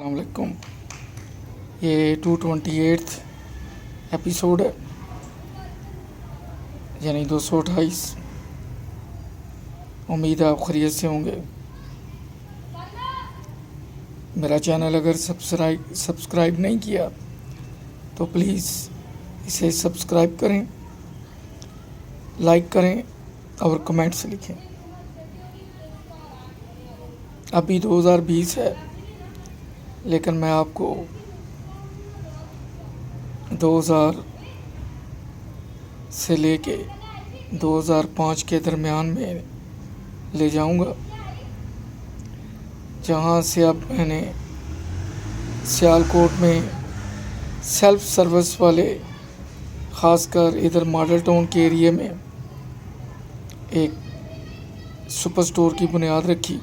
السلام علیکم۔ یہ 228 ایپیسوڈ ہے، یعنی 228۔ امید ہے آپ خیریت سے ہوں گے۔ میرا چینل اگر سبسکرائب نہیں کیا تو پلیز اسے سبسکرائب کریں، لائک کریں اور کمنٹس لکھیں۔ ابھی 2020 ہے، لیکن میں آپ کو 2000 سے لے کے 2005 کے درمیان میں لے جاؤں گا، جہاں سے اب میں نے سیالکوٹ میں سیلف سروس والے، خاص کر ادھر ماڈل ٹاؤن کے ایریے میں ایک سپر سٹور کی بنیاد رکھی،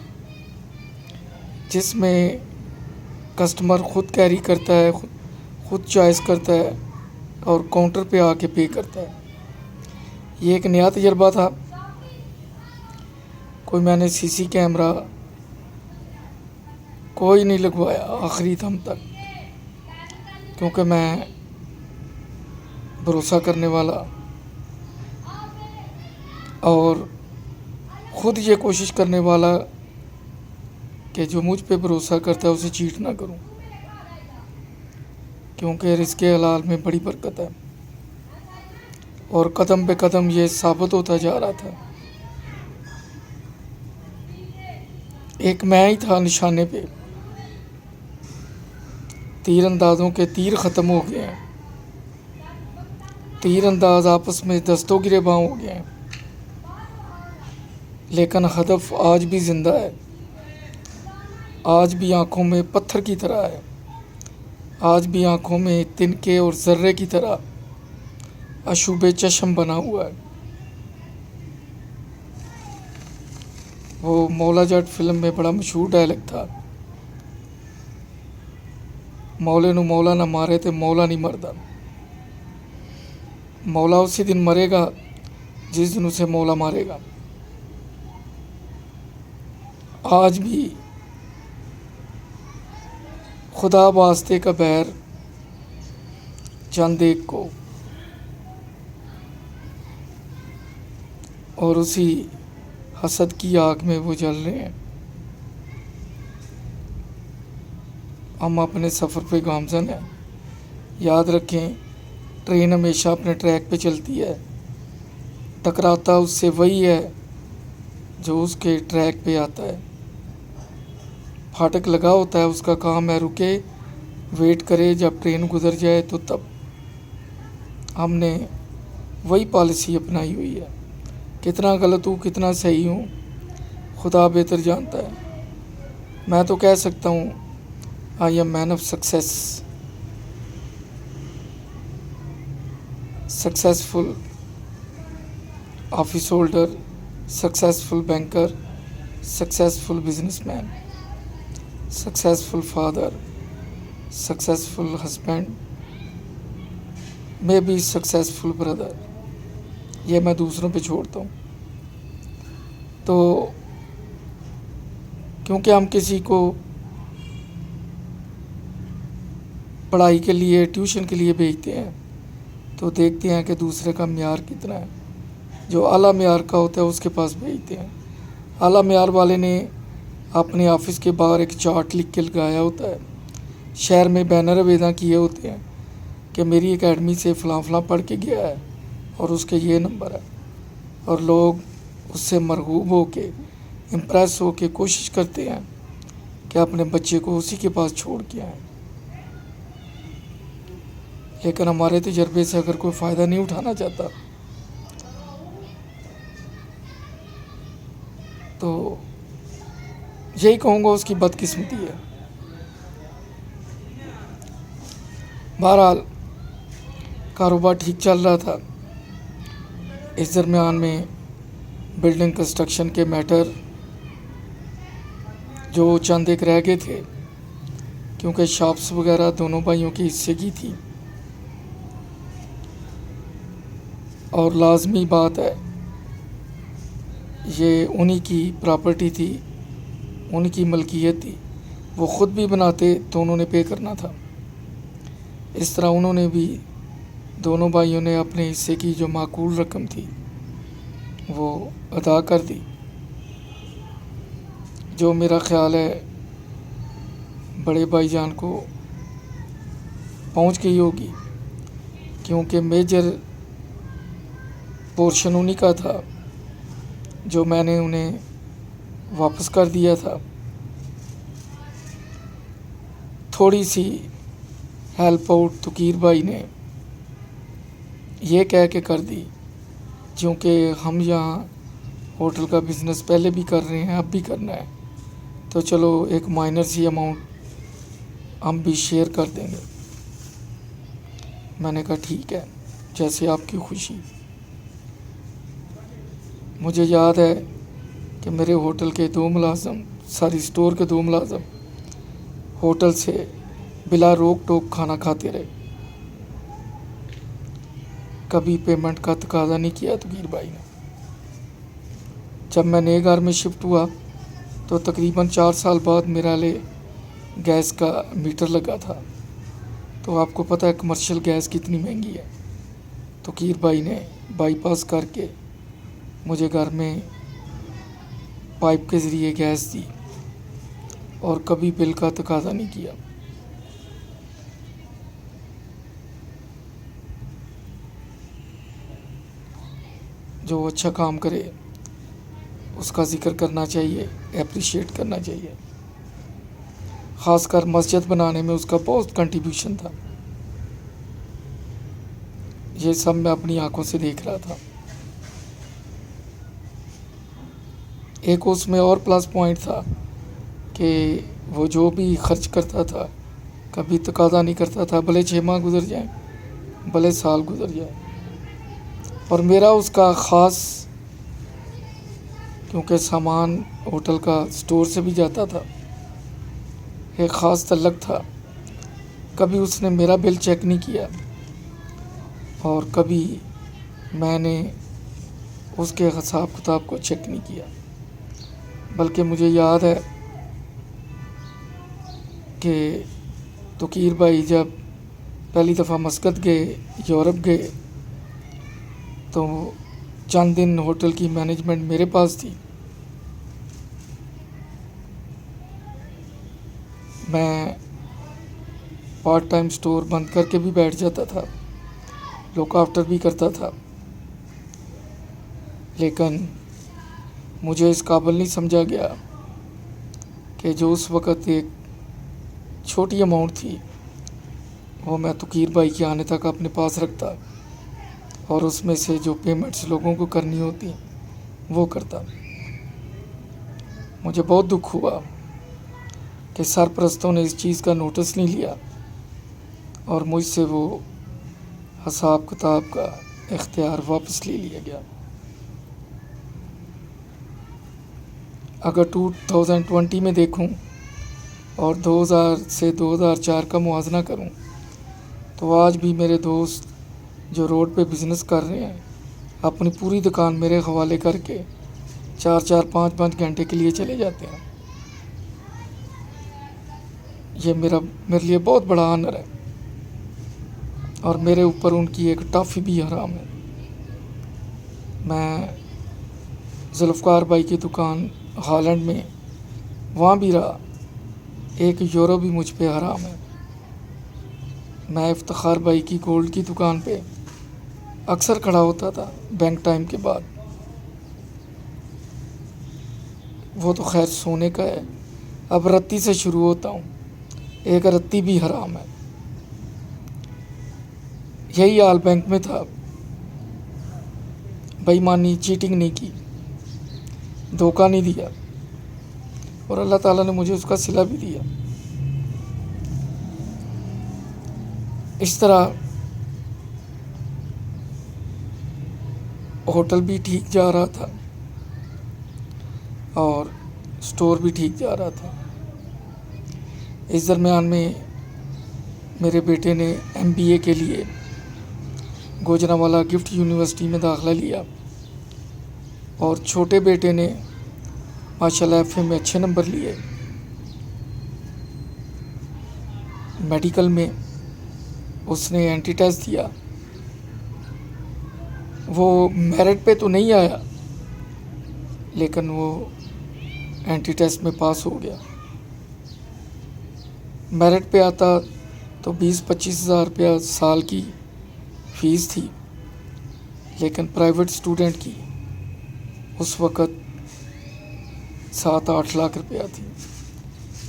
جس میں کسٹمر خود کیری کرتا ہے، خود چوائس کرتا ہے اور کاؤنٹر پہ آ کے پے کرتا ہے۔ یہ ایک نیا تجربہ تھا۔ کوئی میں نے سی سی کیمرہ کوئی نہیں لگوایا آخری دم تک، کیونکہ میں بھروسہ کرنے والا اور خود یہ کوشش کرنے والا کہ جو مجھ پہ بھروسہ کرتا ہے اسے چیٹ نہ کروں، کیونکہ رزق حلال میں بڑی برکت ہے، اور قدم بے قدم یہ ثابت ہوتا جا رہا تھا۔ ایک میں ہی تھا نشانے پہ، تیر اندازوں کے تیر ختم ہو گئے ہیں، تیر انداز آپس میں دستوں گریباں ہو گئے ہیں، لیکن ہدف آج بھی زندہ ہے، آج بھی آنکھوں میں پتھر کی طرح ہے، آج بھی آنکھوں میں تنکے اور ذرے کی طرح اشوب چشم بنا ہوا ہے۔ وہ مولا جٹ فلم میں بڑا مشہور ڈائلاگ تھا، مولے نو مولا نہ مارے تے مولا نہیں مردا۔ مولا اسی دن مرے گا جس دن اسے مولا مارے گا۔ آج بھی خدا واسطے کا بیر چند ایک کو، اور اسی حسد کی آگ میں وہ جل رہے ہیں۔ ہم اپنے سفر پہ گامزن ہیں۔ یاد رکھیں، ٹرین ہمیشہ اپنے ٹریک پہ چلتی ہے، ٹکراتا اس سے وہی ہے جو اس کے ٹریک پہ آتا ہے۔ پھاٹک لگا ہوتا ہے، اس کا کام ہے رکے، ویٹ کرے، جب ٹرین گزر جائے تو تب۔ ہم نے وہی پالیسی اپنائی ہوئی ہے۔ کتنا غلط ہوں، کتنا صحیح ہوں، خدا بہتر جانتا ہے۔ میں تو کہہ سکتا ہوں I am man of success, successful office holder, successful banker, successful business man, successful father, successful husband, میں بھی سکسیسفل بردر۔ یہ میں دوسروں پہ چھوڑتا ہوں۔ تو کیونکہ ہم کسی کو پڑھائی کے لیے، ٹیوشن کے لیے بھیجتے ہیں تو دیکھتے ہیں کہ دوسرے کا معیار کتنا ہے، جو اعلیٰ معیار کا ہوتا ہے اس کے پاس بھیجتے ہیں۔ اعلیٰ معیار والے نے اپنے آفس کے باہر ایک چارٹ لکھ کے لگایا ہوتا ہے، شہر میں بینر آویزاں کیے ہوتے ہیں کہ میری اکیڈمی سے فلاں فلاں پڑھ کے گیا ہے اور اس کے یہ نمبر ہے، اور لوگ اس سے مرغوب ہو کے، امپریس ہو کے کوشش کرتے ہیں کہ اپنے بچے کو اسی کے پاس چھوڑ کے آئیں۔ لیکن ہمارے تجربے سے اگر کوئی فائدہ نہیں اٹھانا چاہتا تو یہی کہوں گا اس کی بدقسمتی ہے۔ بہرحال کاروبار ٹھیک چل رہا تھا۔ اس درمیان میں بلڈنگ کنسٹرکشن کے میٹر جو چند ایک رہ گئے تھے، کیونکہ شاپس وغیرہ دونوں بھائیوں کے حصے کی تھی، اور لازمی بات ہے یہ انہی کی پراپرٹی تھی، ان کی ملکیت تھی، وہ خود بھی بناتے تو انہوں نے پے کرنا تھا، اس طرح انہوں نے بھی دونوں بھائیوں نے اپنے حصے کی جو معقول رقم تھی وہ ادا کر دی، جو میرا خیال ہے بڑے بھائی جان کو پہنچ گئی ہوگی، کیونکہ میجر پورشن انہی کا تھا جو میں نے انہیں واپس کر دیا تھا۔ تھوڑی سی ہیلپ آؤٹ توقیر بھائی نے یہ کہہ کے کر دی، کیونکہ ہم یہاں ہوٹل کا بزنس پہلے بھی کر رہے ہیں، اب بھی کرنا ہے، تو چلو ایک مائنر سی اماؤنٹ ہم بھی شیئر کر دیں گے۔ میں نے کہا ٹھیک ہے، جیسے آپ کی خوشی۔ مجھے یاد ہے کہ میرے ہوٹل کے اسٹور کے 2 ملازم ہوٹل سے بلا روک ٹوک کھانا کھاتے رہے، کبھی پیمنٹ کا تقاضا نہیں کیا توقیر بھائی نے۔ جب میں نئے گھر میں شفٹ ہوا تو تقریباً 4 سال بعد میرا گیس کا میٹر لگا تھا، تو آپ کو پتہ ہے کمرشل گیس کتنی مہنگی ہے۔ توقیر بھائی نے بائی پاس کر کے مجھے گھر میں پائپ کے ذریعے گیس دی اور کبھی بل کا تقاضا نہیں کیا۔ جو اچھا کام کرے اس کا ذکر کرنا چاہیے، اپریشیٹ کرنا چاہیے، خاص کر مسجد بنانے میں اس کا بہت کنٹریبیوشن تھا۔ یہ سب میں اپنی آنکھوں سے دیکھ رہا تھا۔ ایک اس میں اور پلس پوائنٹ تھا کہ وہ جو بھی خرچ کرتا تھا کبھی تقاضا نہیں کرتا تھا، بھلے 6 ماہ گزر جائیں، بھلے سال گزر جائے۔ اور میرا اس کا خاص، کیونکہ سامان ہوٹل کا اسٹور سے بھی جاتا تھا، ایک خاص تعلق تھا۔ کبھی اس نے میرا بل چیک نہیں کیا اور کبھی میں نے اس کے حساب کتاب کو چیک نہیں کیا، بلکہ مجھے یاد ہے کہ توقیر بھائی جب پہلی دفعہ مسقط گئے، یورپ گئے، تو چند دن ہوٹل کی مینجمنٹ میرے پاس تھی۔ میں پارٹ ٹائم سٹور بند کر کے بھی بیٹھ جاتا تھا، لک آفٹر بھی کرتا تھا، لیکن مجھے اس قابل نہیں سمجھا گیا کہ جو اس وقت ایک چھوٹی اماؤنٹ تھی وہ میں توقیر بھائی کے آنے تک اپنے پاس رکھتا اور اس میں سے جو پیمنٹس لوگوں کو کرنی ہوتی وہ کرتا۔ مجھے بہت دکھ ہوا کہ سرپرستوں نے اس چیز کا نوٹس نہیں لیا اور مجھ سے وہ حساب کتاب کا اختیار واپس لے لیا گیا۔ اگر 2020 میں دیکھوں اور 2000 سے 2004 کا موازنہ کروں تو آج بھی میرے دوست جو روڈ پہ بزنس کر رہے ہیں اپنی پوری دکان میرے حوالے کر کے 4-5 گھنٹے کے لیے چلے جاتے ہیں۔ یہ میرے لیے بہت بڑا آنر ہے اور میرے اوپر ان کی ایک ٹافی بھی حرام ہے۔ میں ذوالفقار بھائی کی دکان ہالینڈ میں وہاں بھی رہا، 1 یورو بھی مجھ پہ حرام ہے۔ میں افتخار بھائی کی گولڈ کی دکان پہ اکثر کھڑا ہوتا تھا بینک ٹائم کے بعد، وہ تو خیر سونے کا ہے، اب رتی سے شروع ہوتا ہوں، 1 رتی بھی حرام ہے۔ یہی حال بینک میں تھا، بے ایمانی، چیٹنگ نہیں کی، دھوکہ نہیں دیا اور اللہ تعالیٰ نے مجھے اس کا صلہ بھی دیا۔ اس طرح ہوٹل بھی ٹھیک جا رہا تھا اور سٹور بھی ٹھیک جا رہا تھا۔ اس درمیان میں میرے بیٹے نے MBA کے لیے گوجرانوالا گفٹ یونیورسٹی میں داخلہ لیا اور چھوٹے بیٹے نے ماشاءاللہ FA میں اچھے نمبر لیے۔ میڈیکل میں اس نے اینٹی ٹیسٹ دیا، وہ میرٹ پہ تو نہیں آیا لیکن وہ اینٹی ٹیسٹ میں پاس ہو گیا۔ میرٹ پہ آتا تو 20-25 ہزار روپیہ سال کی فیس تھی، لیکن پرائیویٹ اسٹوڈنٹ کی اس وقت 7-8 لاکھ روپیہ تھی،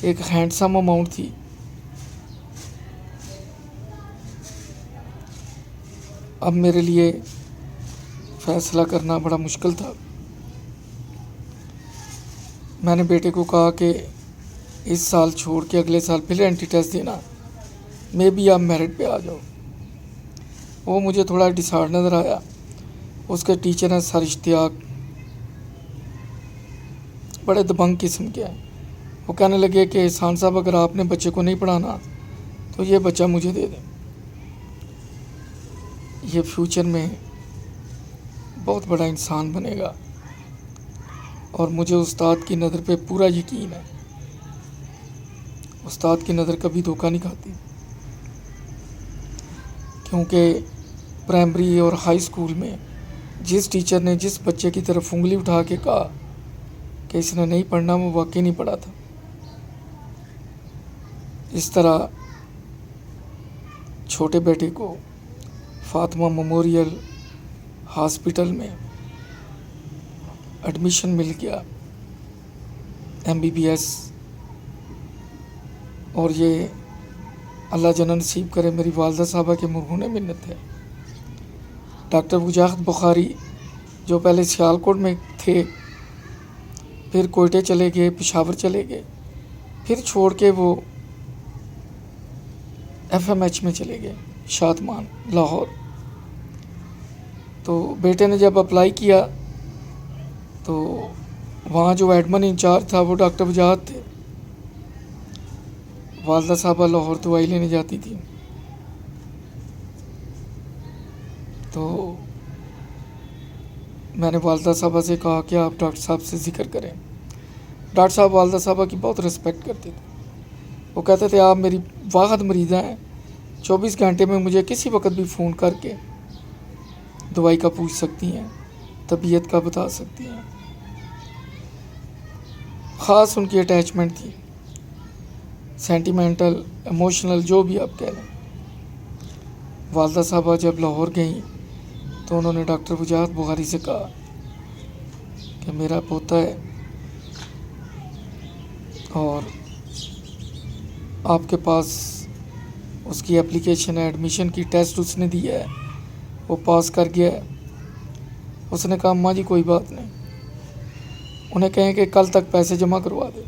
ایک ہینڈسم اماؤنٹ تھی۔ اب میرے لیے فیصلہ کرنا بڑا مشکل تھا۔ میں نے بیٹے کو کہا کہ اس سال چھوڑ کے اگلے سال پھر اینٹی ٹیسٹ دینا، میں بھی آپ میرٹ پہ آ جاؤ۔ وہ مجھے تھوڑا ڈسہارڈ نظر آیا۔ اس کے ٹیچر ہیں سر اشتیاق، بڑے دبنگ قسم کے ہیں۔ وہ کہنے لگے کہ احسان صاحب اگر آپ نے بچے کو نہیں پڑھانا تو یہ بچہ مجھے دے دیں، یہ فیوچر میں بہت بڑا انسان بنے گا، اور مجھے استاد کی نظر پہ پورا یقین ہے۔ استاد کی نظر کبھی دھوکہ نہیں کھاتی، کیونکہ پرائمری اور ہائی اسکول میں جس ٹیچر نے جس بچے کی طرف انگلی اٹھا کے کہا کہ اس نے نہیں پڑھنا، وہ واقعی نہیں پڑھا تھا۔ اس طرح چھوٹے بیٹے کو فاطمہ میموریل ہاسپٹل میں ایڈمیشن مل گیا، MBBS، اور یہ اللہ جنت نصیب کرے میری والدہ صاحبہ کے مرہون منت ہے۔ ڈاکٹر وجاہت بخاری جو پہلے سیالکوٹ میں تھے، پھر کوئٹے چلے گئے، پشاور چلے گئے، پھر چھوڑ کے وہ FMH میں چلے گئے، شادمان لاہور۔ تو بیٹے نے جب اپلائی کیا تو وہاں جو ایڈمن انچارج تھا وہ ڈاکٹر وجاہت تھے۔ والدہ صاحبہ لاہور دوائی لینے جاتی تھی، تو میں نے والدہ صاحبہ سے کہا کہ آپ ڈاکٹر صاحب سے ذکر کریں۔ ڈاکٹر صاحب والدہ صاحبہ کی بہت رسپیکٹ کرتے تھے۔ وہ کہتے تھے آپ میری واحد مریضہ ہیں، 24 گھنٹے میں مجھے کسی وقت بھی فون کر کے دوائی کا پوچھ سکتی ہیں، طبیعت کا بتا سکتی ہیں۔ خاص ان کی اٹیچمنٹ تھی، سینٹیمنٹل، ایموشنل، جو بھی آپ کہہ لیں۔ والدہ صاحبہ جب لاہور گئیں تو انہوں نے ڈاکٹر وجاہت بخاری سے کہا کہ میرا پوتا ہے اور آپ کے پاس اس کی اپلیکیشن ہے، ایڈمیشن کی ٹیسٹ اس نے دیا ہے، وہ پاس کر گیا ہے۔ اس نے کہا اماں جی کوئی بات نہیں، انہیں کہیں کہ کل تک پیسے جمع کروا دے۔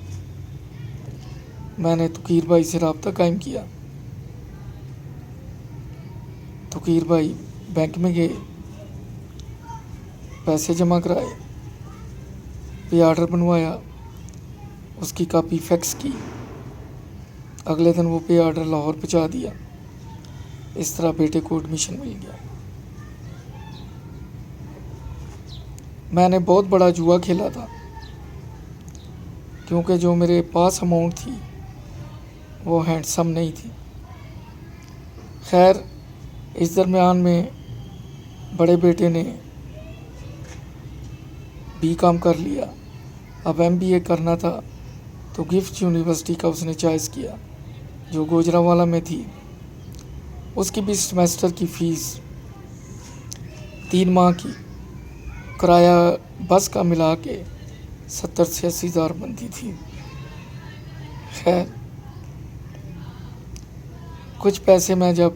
میں نے تقیر بھائی سے رابطہ قائم کیا، تقیر بھائی بینک میں گئے، پیسے جمع کرائے، پے آرڈر بنوایا، اس کی کاپی فیکس کی، اگلے دن وہ پے آرڈر لاہور پہنچا دیا۔ اس طرح بیٹے کو ایڈمیشن مل گیا۔ میں نے بہت بڑا جوا کھیلا تھا، کیونکہ جو میرے پاس اماؤنٹ تھی وہ ہینڈسم نہیں تھی۔ خیر اس درمیان میں بڑے بیٹے نے BCom کر لیا، اب MBA کرنا تھا، تو گفٹ یونیورسٹی کا اس نے چوائس کیا جو گوجرانوالا میں تھی۔ اس کی بھی سیمسٹر کی فیس 3 ماہ کی کرایہ بس کا ملا کے 70 سے 80 ہزار بنتی تھی۔ خیر کچھ پیسے میں جب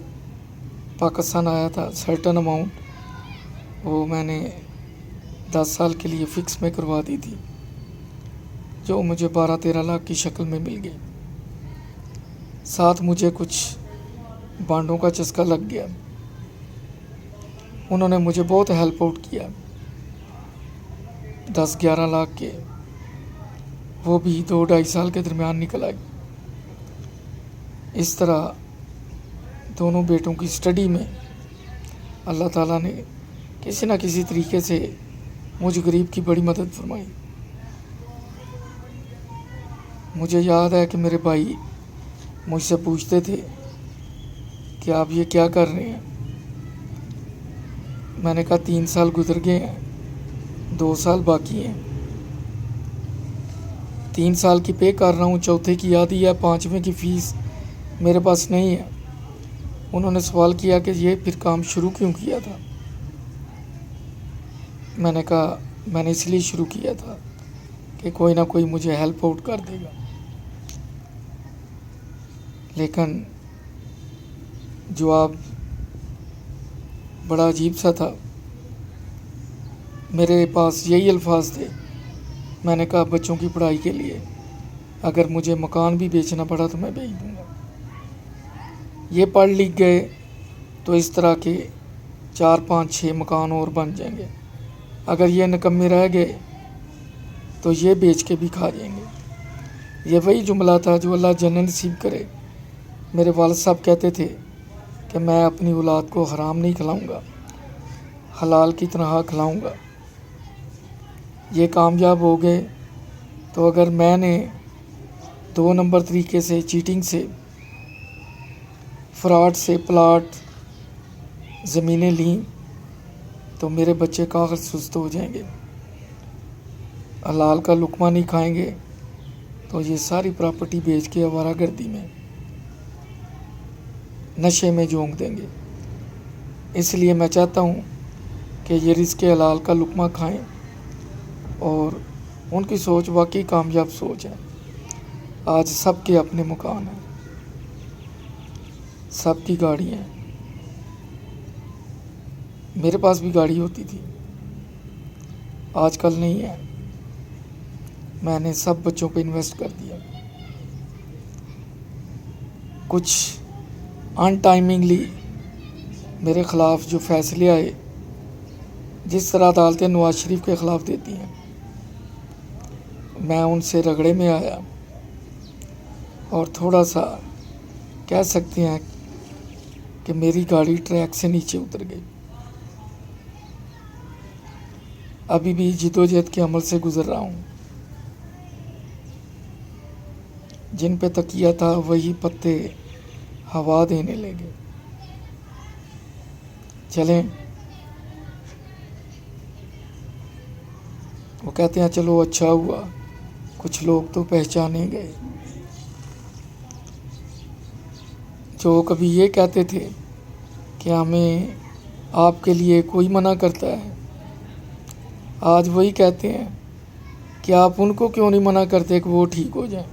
پاکستان آیا تھا، سرٹن اماؤنٹ وہ میں نے 10 سال کے لیے فکس میں کروا دی تھی، جو مجھے 12-13 لاکھ کی شکل میں مل گئی۔ ساتھ مجھے کچھ بانڈوں کا چسکا لگ گیا، انہوں نے مجھے بہت ہیلپ آؤٹ کیا، 10-11 لاکھ کے، وہ بھی 2-2.5 سال کے درمیان نکل آئی۔ اس طرح دونوں بیٹوں کی سٹڈی میں اللہ تعالیٰ نے کسی نہ کسی طریقے سے مجھ غریب کی بڑی مدد فرمائی۔ مجھے یاد ہے کہ میرے بھائی مجھ سے پوچھتے تھے کہ آپ یہ کیا کر رہے ہیں؟ میں نے کہا 3 سال گزر گئے ہیں، 2 سال باقی ہیں، 3 سال کی پے کر رہا ہوں، چوتھے کی آدھی ہے، 5ویں کی فیس میرے پاس نہیں ہے۔ انہوں نے سوال کیا کہ یہ پھر کام شروع کیوں کیا تھا؟ میں نے کہا میں نے اس لیے شروع کیا تھا کہ کوئی نہ کوئی مجھے ہیلپ آؤٹ کر دے گا، لیکن جواب بڑا عجیب سا تھا۔ میرے پاس یہی الفاظ تھے، میں نے کہا بچوں کی پڑھائی کے لیے اگر مجھے مکان بھی بیچنا پڑا تو میں بیچ دوں گا۔ یہ پڑھ لکھ گئے تو اس طرح کے 4 5 6 مکان اور بن جائیں گے، اگر یہ نکمے رہ گئے تو یہ بیچ کے بھی کھا جائیں گے۔ یہ وہی جملہ تھا جو اللہ جنت نصیب کرے میرے والد صاحب کہتے تھے کہ میں اپنی اولاد کو حرام نہیں کھلاؤں گا، حلال کی طرح کھلاؤں گا۔ یہ کامیاب ہو گئے تو اگر میں نے 2 نمبر طریقے سے، چیٹنگ سے، فراڈ سے پلاٹ زمینیں لیں تو میرے بچے کاغذ سست ہو جائیں گے، حلال کا لقمہ نہیں کھائیں گے تو یہ ساری پراپرٹی بیچ کے آوارہ گردی میں، نشے میں جھونک دیں گے۔ اس لیے میں چاہتا ہوں کہ یہ رزق حلال کا لقمہ کھائیں، اور ان کی سوچ واقعی کامیاب سوچ ہے۔ آج سب کے اپنے مکان ہیں، سب کی گاڑی ہیں، میرے پاس بھی گاڑی ہوتی تھی، آج کل نہیں ہے۔ میں نے سب بچوں پہ انویسٹ کر دیا۔ کچھ ان ٹائمنگلی میرے خلاف جو فیصلے آئے، جس طرح عدالتیں نواز شریف کے خلاف دیتی ہیں، میں ان سے رگڑے میں آیا اور تھوڑا سا کہہ سکتے ہیں کہ میری گاڑی ٹریک سے نیچے اتر گئی۔ ابھی بھی جدوجہد کے عمل سے گزر رہا ہوں۔ جن پہ تکیہ تھا وہی پتے ہوا دینے لگے۔ چلیں، وہ کہتے ہیں چلو اچھا ہوا، کچھ لوگ تو پہچانے گئے۔ جو کبھی یہ کہتے تھے کہ ہمیں آپ کے لیے کوئی منع کرتا ہے، آج وہی کہتے ہیں کہ آپ ان کو کیوں نہیں منع کرتے کہ وہ ٹھیک ہو جائیں۔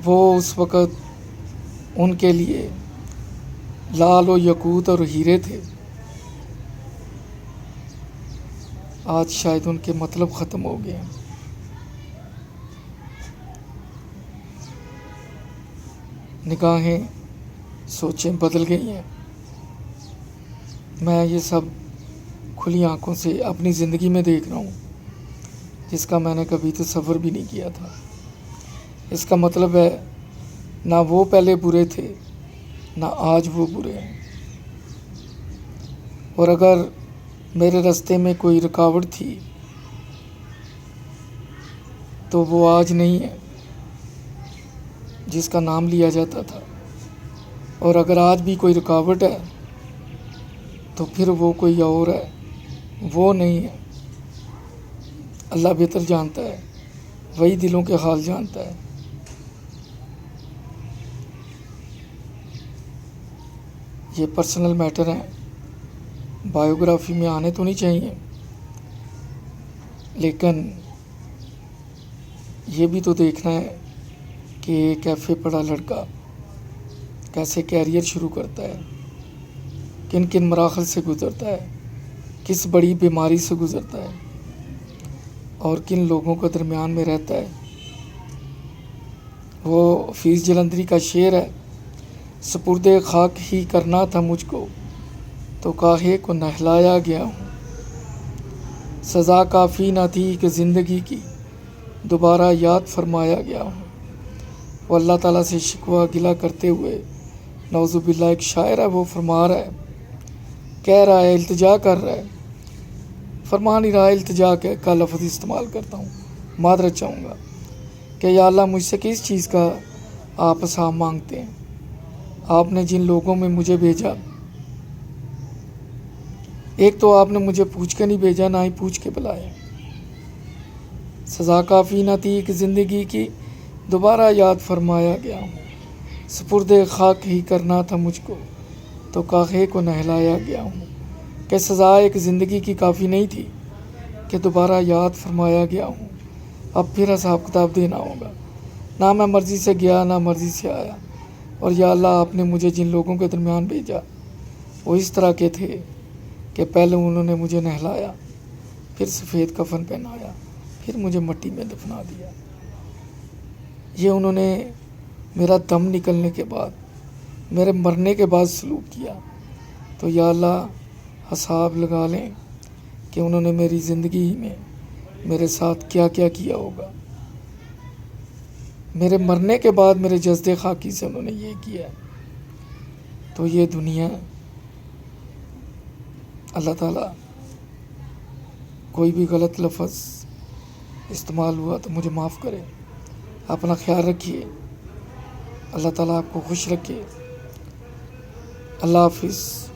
وہ اس وقت ان کے لیے لال و یاقوت اور ہیرے تھے، آج شاید ان کے مطلب ختم ہو گئے ہیں۔ نگاہیں، سوچیں بدل گئی ہیں۔ میں یہ سب کھلی آنکھوں سے اپنی زندگی میں دیکھ رہا ہوں، جس کا میں نے کبھی تصور بھی نہیں کیا تھا۔ اس کا مطلب ہے نہ وہ پہلے برے تھے، نہ آج وہ برے ہیں۔ اور اگر میرے راستے میں کوئی رکاوٹ تھی تو وہ آج نہیں ہے جس کا نام لیا جاتا تھا، اور اگر آج بھی کوئی رکاوٹ ہے تو پھر وہ کوئی اور ہے، وہ نہیں ہے۔ اللہ بہتر جانتا ہے، وہی دلوں کے حال جانتا ہے۔ یہ پرسنل میٹر ہیں، بایوگرافی میں آنے تو نہیں چاہیے، لیکن یہ بھی تو دیکھنا ہے کہ ایک ایف.اے پڑھا لڑکا کیسے کیریئر شروع کرتا ہے، کن کن مراحل سے گزرتا ہے، کس بڑی بیماری سے گزرتا ہے، اور کن لوگوں کے درمیان میں رہتا ہے۔ وہ حفیظ جلندری کا شعر ہے، سپرد خاک ہی کرنا تھا مجھ کو تو کاہے کو نہلایا گیا ہوں، سزا کافی نہ تھی کہ زندگی کی دوبارہ یاد فرمایا گیا ہوں۔ وہ اللہ تعالیٰ سے شکوہ گلہ کرتے ہوئے، نعوذ باللہ، ایک شاعر ہے، وہ فرما رہا ہے، کہہ رہا ہے، التجا کر رہا ہے، فرما نہیں رہا، التجا کا لفظ استعمال کرتا ہوں، معذرت چاہوں گا کہ یا اللہ مجھ سے کس چیز کا آپ حساب مانگتے ہیں؟ آپ نے جن لوگوں میں مجھے بھیجا، ایک تو آپ نے مجھے پوچھ کے نہیں بھیجا، نہ ہی پوچھ کے بلایا۔ سزا کافی نہ تھی کہ زندگی کی دوبارہ یاد فرمایا گیا ہوں۔ سپرد خاک ہی کرنا تھا مجھ کو، تو کاخے کو نہلایا گیا ہوں۔ کہ سزا ایک زندگی کی کافی نہیں تھی کہ دوبارہ یاد فرمایا گیا ہوں۔ اب پھر حساب کتاب دینا ہوگا، نہ میں مرضی سے گیا نہ مرضی سے آیا۔ اور یا اللہ آپ نے مجھے جن لوگوں کے درمیان بھیجا وہ اس طرح کے تھے کہ پہلے انہوں نے مجھے نہلایا، پھر سفید کفن پہنایا، پھر مجھے مٹی میں دفنا دیا۔ یہ انہوں نے میرا دم نکلنے کے بعد، میرے مرنے کے بعد سلوک کیا۔ تو یا اللہ حساب لگا لیں کہ انہوں نے میری زندگی میں میرے ساتھ کیا کیا کیا ہوگا۔ میرے مرنے کے بعد میرے جسد خاکی سے انہوں نے یہ کیا۔ تو یہ دنیا، اللہ تعالیٰ کوئی بھی غلط لفظ استعمال ہوا تو مجھے معاف کرے۔ اپنا خیال رکھیے، اللہ تعالیٰ آپ کو خوش رکھے۔ اللہ حافظ۔